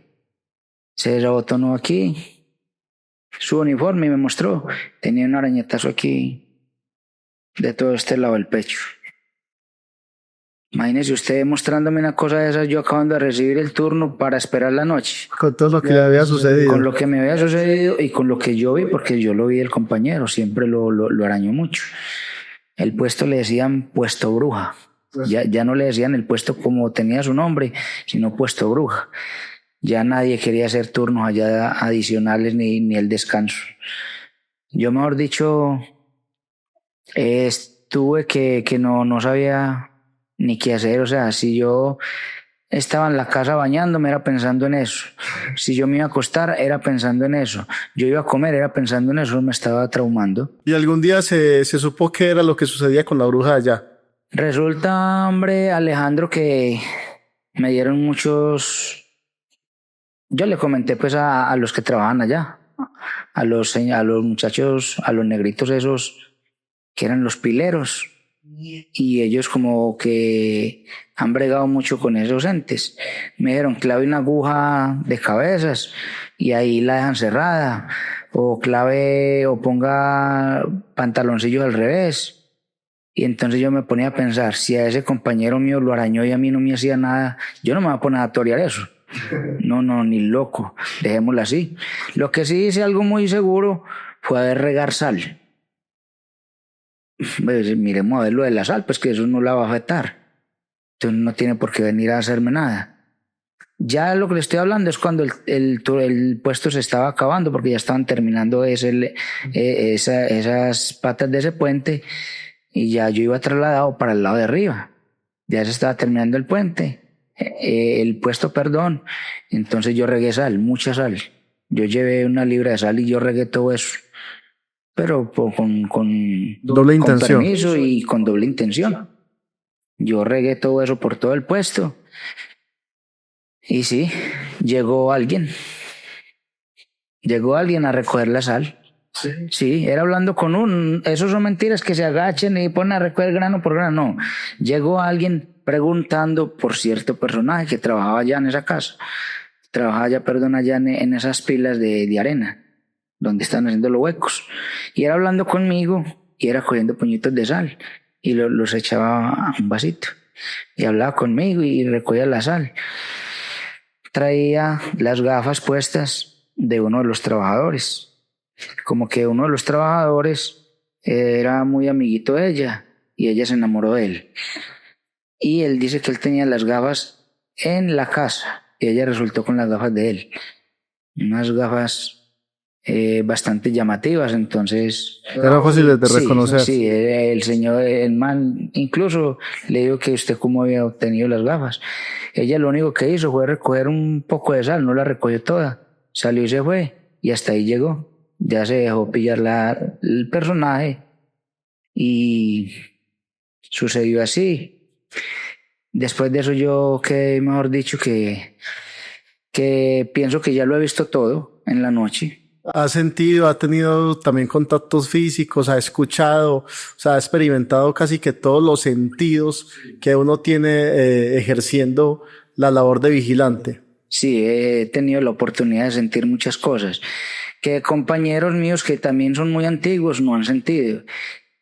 Se desabotonó aquí su uniforme y me mostró. Tenía un arañetazo aquí de todo este lado del pecho. Imagínese usted mostrándome una cosa de esas, yo acabando de recibir el turno para esperar la noche. Con todo lo que le había sucedido. Con lo que me había sucedido y con lo que yo vi, porque yo lo vi del compañero, siempre lo arañó mucho. El puesto le decían puesto bruja. Ya no le decían el puesto como tenía su nombre, sino puesto bruja. Ya nadie quería hacer turnos allá adicionales ni el descanso. Yo, mejor dicho, estuve que no sabía ni qué hacer. O sea, si yo estaba en la casa bañándome, era pensando en eso. Si yo me iba a acostar, era pensando en eso. Yo iba a comer, era pensando en eso. Me estaba traumando. ¿Y algún día se supo qué era lo que sucedía con la bruja allá? Resulta, hombre, Alejandro, que me dieron muchos... Yo le comenté pues a los que trabajan allá, a los muchachos, a los negritos esos que eran los pileros, y ellos como que han bregado mucho con esos entes. Me dijeron, clave una aguja de cabezas y ahí la dejan cerrada, o clave o ponga pantaloncillos al revés. Y entonces yo me ponía a pensar, si a ese compañero mío lo arañó y a mí no me hacía nada, yo no me voy a poner a torear eso. No, ni loco, dejémoslo así. Lo que sí hice algo muy seguro fue haber regar sal. Pues, miremos a ver lo de la sal, pues que eso no la va a afectar. Entonces no tiene por qué venir a hacerme nada. Ya lo que le estoy hablando es cuando el puesto se estaba acabando, porque ya estaban terminando esas patas de ese puente, y ya yo iba trasladado para el lado de arriba. Ya se estaba terminando el puente. El puesto, perdón. Entonces yo regué sal, mucha sal. Yo llevé 1 libra de sal y yo regué todo eso, pero con doble intención. Con permiso y con doble intención. Yo regué todo eso por todo el puesto. Y sí, llegó alguien a recoger la sal. Sí, era hablando con esos son mentiras que se agachen y ponen a recoger grano por grano. No, llegó alguien preguntando por cierto personaje que trabajaba allá en esa casa. Allá en esas pilas de arena, donde están haciendo los huecos. Y era hablando conmigo y era cogiendo puñitos de sal y los echaba a un vasito. Y hablaba conmigo y recogía la sal. Traía las gafas puestas de uno de los trabajadores. Como que uno de los trabajadores era muy amiguito de ella y ella se enamoró de él. Y él dice que él tenía las gafas en la casa y ella resultó con las gafas de él. Unas gafas bastante llamativas, entonces... Eran fáciles de reconocer. Sí, el señor, el man, incluso le digo que usted cómo había obtenido las gafas. Ella lo único que hizo fue recoger un poco de sal, no la recogió toda. Salió y se fue y hasta ahí llegó. Ya se dejó pillar el personaje y sucedió así. Después de eso yo quedé, mejor dicho, que pienso que ya lo he visto todo en la noche. ¿Ha sentido, ha tenido también contactos físicos, ha escuchado, o sea, ha experimentado casi que todos los sentidos que uno tiene ejerciendo la labor de vigilante? Sí, he tenido la oportunidad de sentir muchas cosas que compañeros míos que también son muy antiguos no han sentido.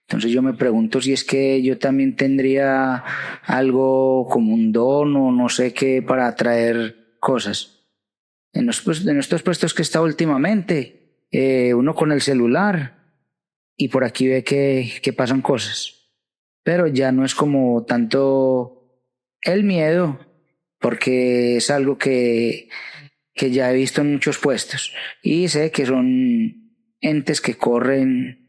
Entonces yo me pregunto si es que yo también tendría algo como un don o no sé qué para atraer cosas. En estos puestos que he estado últimamente, uno con el celular y por aquí ve que pasan cosas. Pero ya no es como tanto el miedo, porque es algo que ya he visto en muchos puestos y sé que son entes que corren,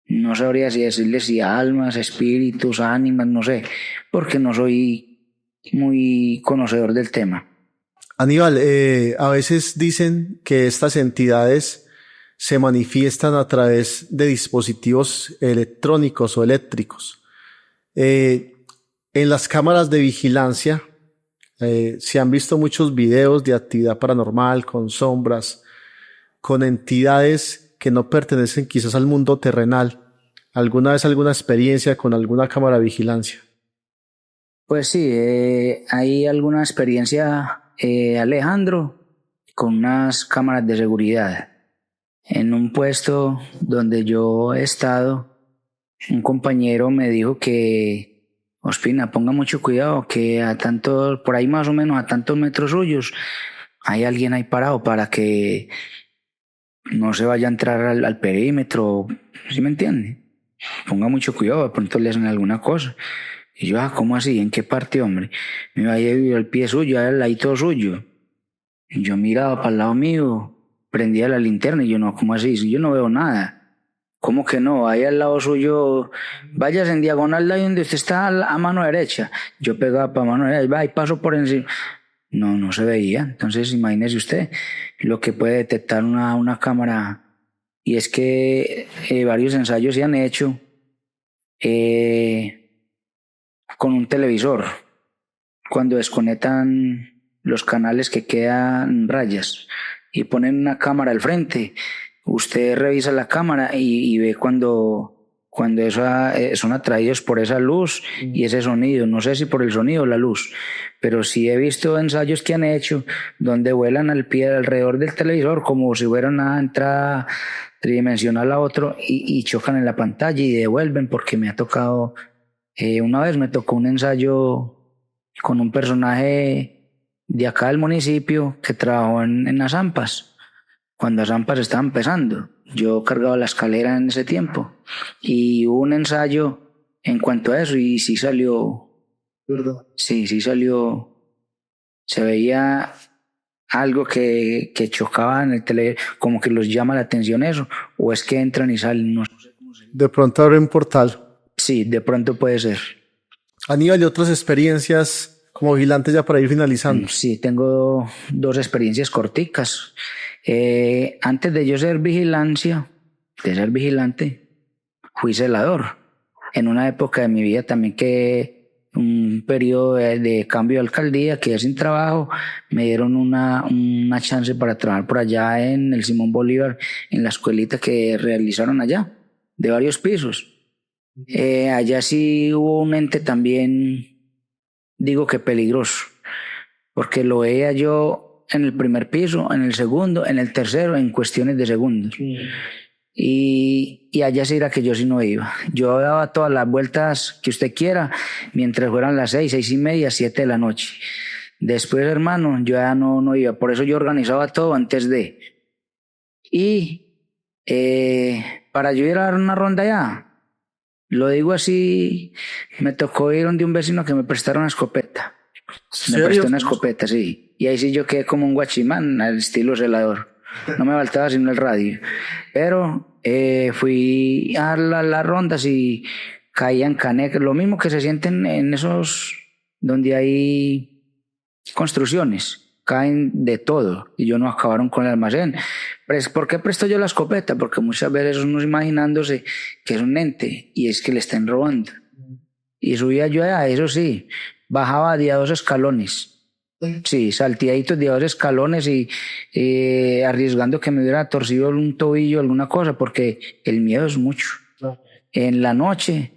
no sabría si decirles si almas, espíritus, ánimas, no sé, porque no soy muy conocedor del tema. Aníbal, a veces dicen que estas entidades se manifiestan a través de dispositivos electrónicos o eléctricos. En las cámaras de vigilancia se han visto muchos videos de actividad paranormal con sombras, con entidades que no pertenecen quizás al mundo terrenal. ¿Alguna vez alguna experiencia con alguna cámara de vigilancia? Pues sí, hay alguna experiencia, Alejandro, con unas cámaras de seguridad. En un puesto donde yo he estado, un compañero me dijo que Ospina, ponga mucho cuidado que por ahí más o menos a tantos metros suyos, hay alguien ahí parado para que no se vaya a entrar al perímetro, ¿sí me entiende? Ponga mucho cuidado, de pronto le hacen alguna cosa. Y yo, ¿cómo así? ¿En qué parte, hombre? Me iba a ir el pie suyo, al ladito suyo. Y yo miraba para el lado mío, prendía la linterna y yo, no, ¿cómo así? Si yo no veo nada. ¿Cómo que no? Ahí al lado suyo, vayas en diagonal de ahí donde usted está a mano derecha. Yo pegaba para mano derecha, va y paso por encima. No se veía. Entonces imagínese usted lo que puede detectar una cámara. Y es que varios ensayos se han hecho con un televisor. Cuando desconectan los canales que quedan rayas y ponen una cámara al frente, usted revisa la cámara y ve cuando son atraídos por esa luz y ese sonido. No sé si por el sonido o la luz, pero sí he visto ensayos que han hecho donde vuelan al pie alrededor del televisor como si fuera una entrada tridimensional a otro y chocan en la pantalla y devuelven, porque me ha tocado, una vez me tocó un ensayo con un personaje de acá del municipio que trabajó en las AMPAs, cuando las AMPAs estaban empezando. Yo cargaba la escalera en ese tiempo y hubo un ensayo en cuanto a eso y sí salió, ¿Verdad? sí salió, se veía algo que chocaba en el tele, como que los llama la atención eso, o es que entran y salen, no sé. De pronto abre un portal. Sí, de pronto puede ser. Aníbal, ¿y otras experiencias como vigilante ya para ir finalizando? Sí, tengo 2 experiencias corticas. Antes de yo ser vigilante, fui celador. En una época de mi vida también, que un periodo de cambio de alcaldía, quedé sin trabajo, me dieron una chance para trabajar por allá en el Simón Bolívar, en la escuelita que realizaron allá, de varios pisos. Allá sí hubo un ente también, digo que peligroso, porque lo veía yo en el primer piso, en el segundo, en el tercero, en cuestiones de segundos. Y allá sí era que yo sí no iba. Yo daba todas las vueltas que usted quiera, mientras fueran las 6, 6:30, 7 de la noche. Después, hermano, yo ya no iba. Por eso yo organizaba todo antes de. Y para yo ir a dar una ronda allá, lo digo así, me tocó ir donde un vecino que me prestaron una escopeta. Me prestó una escopeta, sí. Y ahí sí yo quedé como un guachimán al estilo celador. No me faltaba sino el radio. Pero fui a las rondas y caían canecas. Lo mismo que se sienten en esos donde hay construcciones. Caen de todo. Y yo no acabaron con el almacén. ¿Por qué presto yo la escopeta? Porque muchas veces uno imaginándose que es un ente y es que le están robando. Y subía yo allá, eso sí, bajaba de a 2 escalones. Sí, salteaditos de 2 escalones y arriesgando que me hubiera torcido un tobillo, alguna cosa, porque el miedo es mucho. En la noche,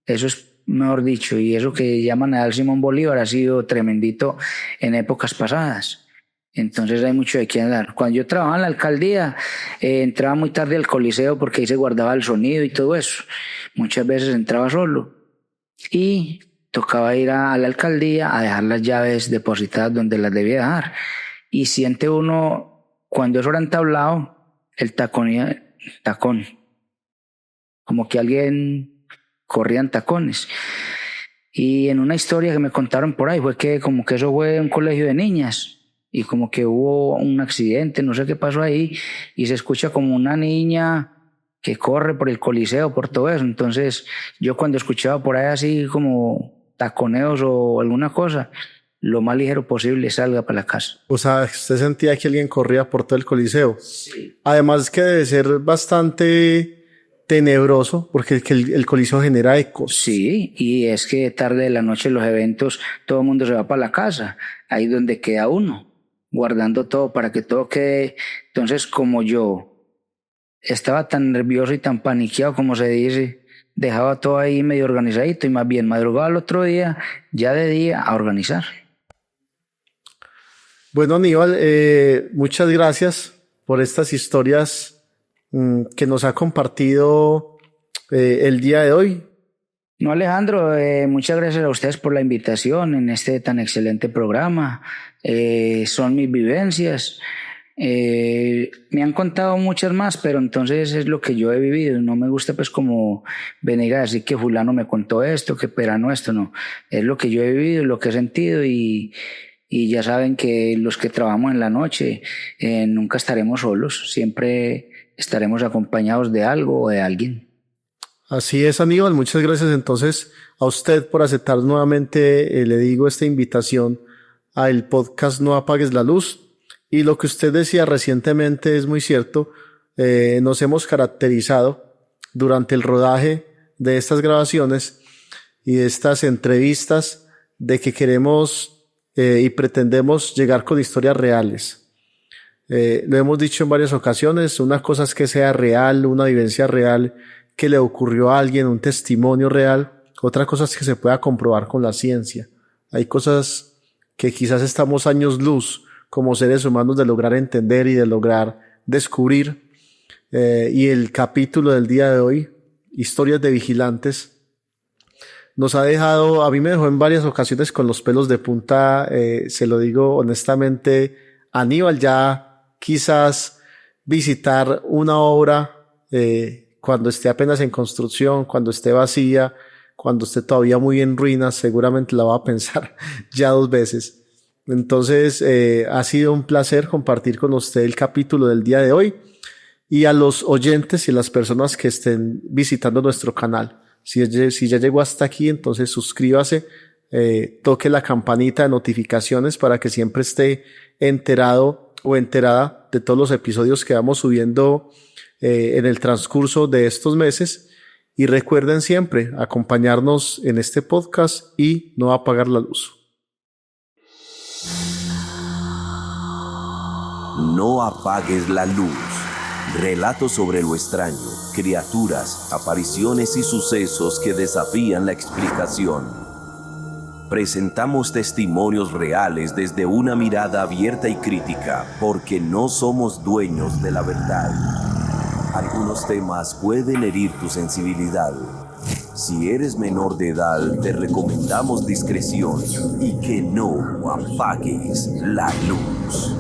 eso es mejor dicho, y eso que llaman al Simón Bolívar ha sido tremendito en épocas pasadas. Entonces hay mucho de qué hablar. Cuando yo trabajaba en la alcaldía, entraba muy tarde al Coliseo porque ahí se guardaba el sonido y todo eso. Muchas veces entraba solo y tocaba ir a la alcaldía a dejar las llaves depositadas donde las debía dejar. Y siente uno, cuando eso era entablado, el tacón, como que alguien corría en tacones. Y en una historia que me contaron por ahí fue que como que eso fue un colegio de niñas y como que hubo un accidente, no sé qué pasó ahí, y se escucha como una niña que corre por el Coliseo, por todo eso. Entonces yo cuando escuchaba por ahí así como taconeos o alguna cosa, lo más ligero posible salga para la casa. O sea, usted sentía que alguien corría por todo el Coliseo. Sí. Además que debe ser bastante tenebroso porque el Coliseo genera ecos. Sí, y es que tarde de la noche los eventos, todo el mundo se va para la casa, ahí donde queda uno, guardando todo para que todo quede. Entonces, como yo estaba tan nervioso y tan paniqueado, como se dice, dejaba todo ahí medio organizadito y más bien madrugaba el otro día, ya de día, a organizar. Bueno, Aníbal, muchas gracias por estas historias que nos ha compartido el día de hoy. No, Alejandro, muchas gracias a ustedes por la invitación en este tan excelente programa. Son mis vivencias. Me han contado muchas más, pero entonces es lo que yo he vivido. No me gusta pues como venir a decir que fulano me contó esto, que perano esto, no. Es lo que yo he vivido, lo que he sentido y ya saben que los que trabajamos en la noche nunca estaremos solos, siempre estaremos acompañados de algo o de alguien. Así es, Aníbal, muchas gracias entonces a usted por aceptar nuevamente, le digo, esta invitación al podcast No Apagues la Luz. Y lo que usted decía recientemente es muy cierto, nos hemos caracterizado durante el rodaje de estas grabaciones y de estas entrevistas de que queremos y pretendemos llegar con historias reales. Lo hemos dicho en varias ocasiones, una cosa es que sea real, una vivencia real que le ocurrió a alguien, un testimonio real. Otra cosa es que se pueda comprobar con la ciencia. Hay cosas que quizás estamos años luz como seres humanos de lograr entender y de lograr descubrir. Y el capítulo del día de hoy, Historias de Vigilantes, nos ha dejado, a mí me dejó en varias ocasiones con los pelos de punta, se lo digo honestamente, Aníbal, ya quizás visitar una obra cuando esté apenas en construcción, cuando esté vacía, cuando esté todavía muy en ruinas, seguramente la va a pensar ya 2 veces. Entonces, ha sido un placer compartir con usted el capítulo del día de hoy y a los oyentes y a las personas que estén visitando nuestro canal. Si ya llegó hasta aquí, entonces suscríbase, toque la campanita de notificaciones para que siempre esté enterado o enterada de todos los episodios que vamos subiendo en el transcurso de estos meses. Y recuerden siempre acompañarnos en este podcast y no apagar la luz. No apagues la luz. Relatos sobre lo extraño, criaturas, apariciones y sucesos que desafían la explicación. Presentamos testimonios reales desde una mirada abierta y crítica, porque no somos dueños de la verdad. Algunos temas pueden herir tu sensibilidad. Si eres menor de edad, te recomendamos discreción y que no apagues la luz.